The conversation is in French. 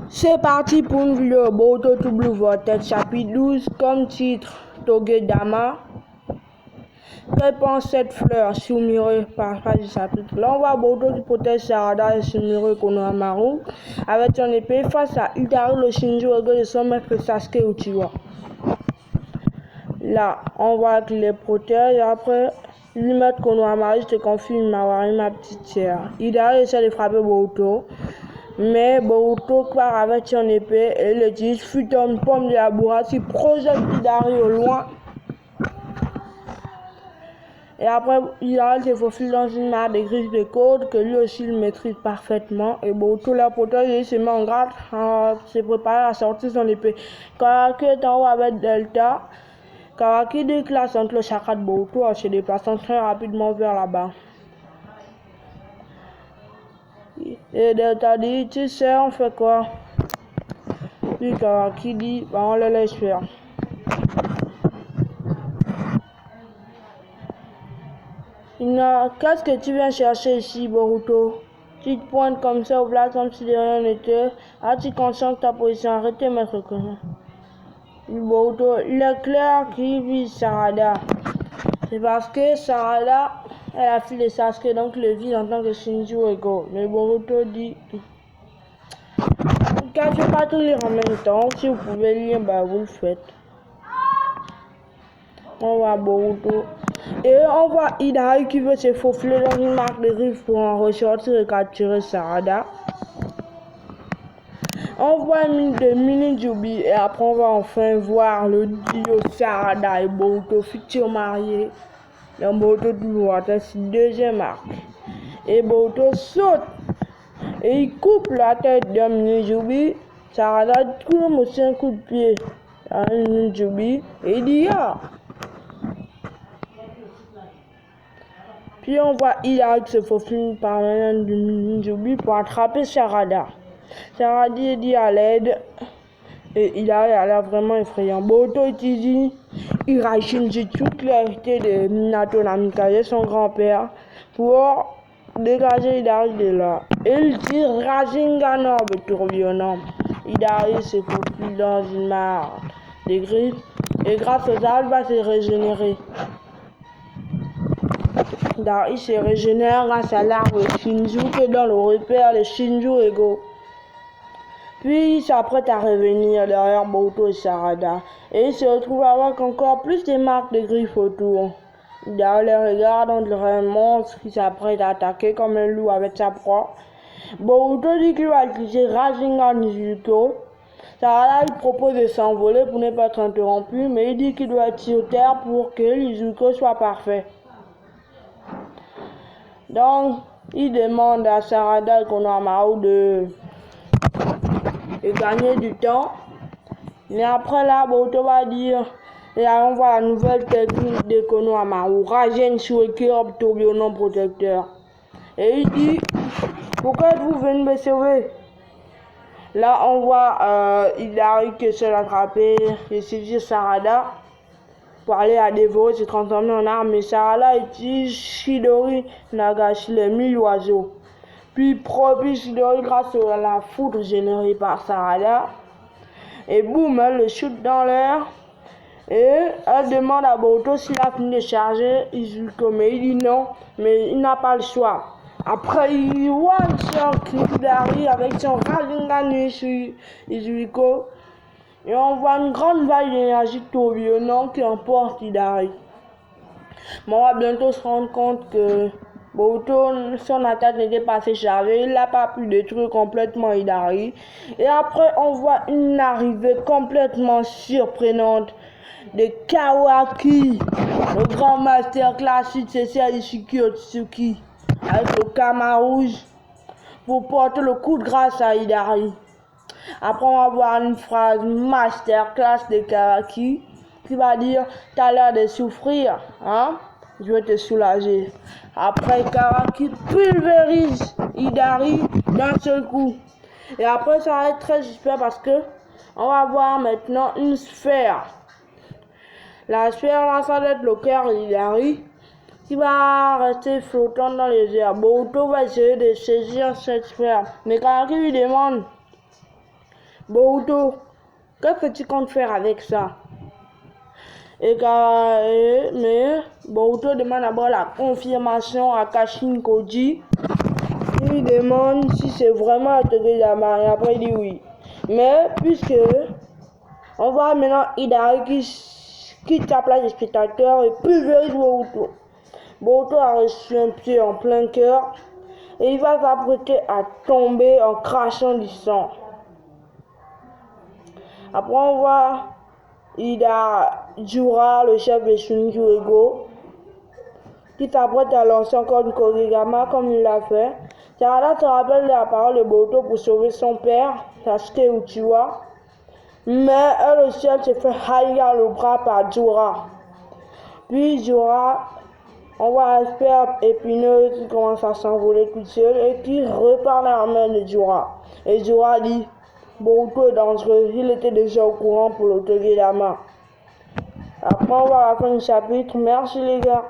C'est parti pour une vidéo Boruto to Blue Vortex chapitre 12 comme titre Togedama. Réponse cette fleur Sumire par page du chapitre. Là on voit Boruto qui protège Sarada et Sumire Konohamaru avec son épée face à Itadori le Shinjo de son maître Sasuke Uchiwa. Là on voit qu'il les protège et après lui mettre Konohamaru se confie Mawari ma petite sœur. Itadori essaie de frapper Boruto. Mais Boruto part avec son épée et le tige fut une pomme de la bourrade qui projette Itadori au loin. Et après, Itadori se faufile dans une mare de griffes de côte que lui aussi il maîtrise parfaitement. Et Boruto la protège et il se met en garde à se préparer à sortir son épée. Kawaki est en haut avec Delta. Kawaki déclasse entre le chakra de Boruto en se déplaçant très rapidement vers là-bas. Et Delta dit, tu sais, on fait quoi? Puis Kawaki dit, bah on le laisse faire. Qu'est-ce que tu viens chercher ici, Boruto? Tu te pointes comme ça au plat comme si de rien n'était. As-tu conscience de ta position? Arrêtez, maître Kono. Boruto, il est clair qu'il vise Sarada. C'est parce que Sarada est la fille de Sasuke, donc il le vise en tant que Shinjo Ego. Mais Boruto dit, quand je ne vais pas tout lire en même temps, si vous pouvez lire, bah vous le faites. On voit Boruto. Et on voit Itadori qui veut se faufiler dans une marque de griffes pour en ressortir et capturer Sarada. On voit une minute de Mini-Jubi et après on va enfin voir le duo Sarada et Boruto futur mariés. Dans Boruto toujours c'est deuxième arc. Et Boruto saute et il coupe la tête de Mini-Jubi. Sarada trouve aussi un coup de pied à Mini-Jubi et il dit ah. Puis on voit Itadori qui se faufile par l'un du Mini-Jubi pour attraper Sarada. Sarada dit à l'aide et Itadori a l'air vraiment effrayant. Boruto utilise Iraishinjutsu qui a hérité de Minato Namikaze, son grand-père, pour dégager Itadori de là. Et il tire Rasengan Orbe tourbillonnant. Itadori se faufile dans une mare de griffes et grâce aux arbres va se régénérer. Il se régénère grâce à l'arbre Shinju qui est dans le repère de Shinjo Ego. Puis il s'apprête à revenir derrière Boruto et Sarada. Et il se retrouve avec encore plus de marques de griffes autour. Dans les regards, on dirait un monstre qui s'apprête à attaquer comme un loup avec sa proie. Boruto dit qu'il va utiliser Rasengan Izuko. Sarada lui propose de s'envoler pour ne pas être interrompu, mais il dit qu'il doit être sur terre pour que l'Izuko soit parfait. Donc, il demande à Sarada et Konohamaru de gagner du temps. Mais après là, Boruto va dire, et là on voit la nouvelle technique de Konohamaru, Rasen Shueki Orbe tourbillonnant protecteur. Et il dit, pourquoi êtes-vous venu me sauver? Là on voit Itadori qui essaie d'attraper et saisir Sarada pour aller la dévorer, se transformer en arme. Mais Sarada utilise Chidori Nagashi, les 1000 oiseaux. Puis propulse Chidori grâce à la foudre générée par Sarada. Et boum, elle le shoot dans l'air. Et elle demande à Boruto s'il a fini de charger Izuko. Mais il dit non, mais il n'a pas le choix. Après, il one-shot Itadori avec son Rasengan sur Izuko. Et on voit une grande vague d'énergie tourbillonnante qui emporte Itadori. Mais on va bientôt se rendre compte que Boruto, son attaque n'était pas assez chargée, il n'a pas pu détruire complètement Itadori. Et après, on voit une arrivée complètement surprenante de Kawaki, le grand master classique Sensei Ishiki Otsuki, avec le Kama rouge pour porter le coup de grâce à Itadori. Après, on va voir une phrase masterclass de Kawaki qui va dire « T'as l'air de souffrir, hein? Je vais te soulager. » Après, Kawaki pulvérise Itadori d'un seul coup. Et après, ça va être très suspect parce que on va voir maintenant une sphère. La sphère, là, ça va être le cœur d'Itadori qui va rester flottant dans les airs. Boruto va essayer de saisir cette sphère. Mais Kawaki lui demande Boruto, qu'est-ce que tu comptes faire avec ça? Mais Boruto demande d'abord la confirmation à Kashin Koji. Il demande si c'est vraiment le Togedama et après il dit oui. Mais puisque on voit maintenant Hidari qui quitte sa place de spectateur et pulvérise Boruto. Boruto a reçu un pied en plein cœur et il va s'apprêter à tomber en crachant du sang. Après on voit Jura, le chef de Shunkyuego, qui s'apprête à lancer encore une Kogegama comme il l'a fait. Sarada se rappelle la parole de Boruto pour sauver son père, Sasuke Uchiwa. Mais elle aussi, elle se fait haïr le bras par Jura. Puis Jura, on voit la sperme épineuse qui commence à s'envoler toute seule et qui repart dans la main de Jura. Et Jura dit, Boruto est dangereux, il était déjà au courant pour le Togedama. Après on va à la fin du chapitre, merci les gars.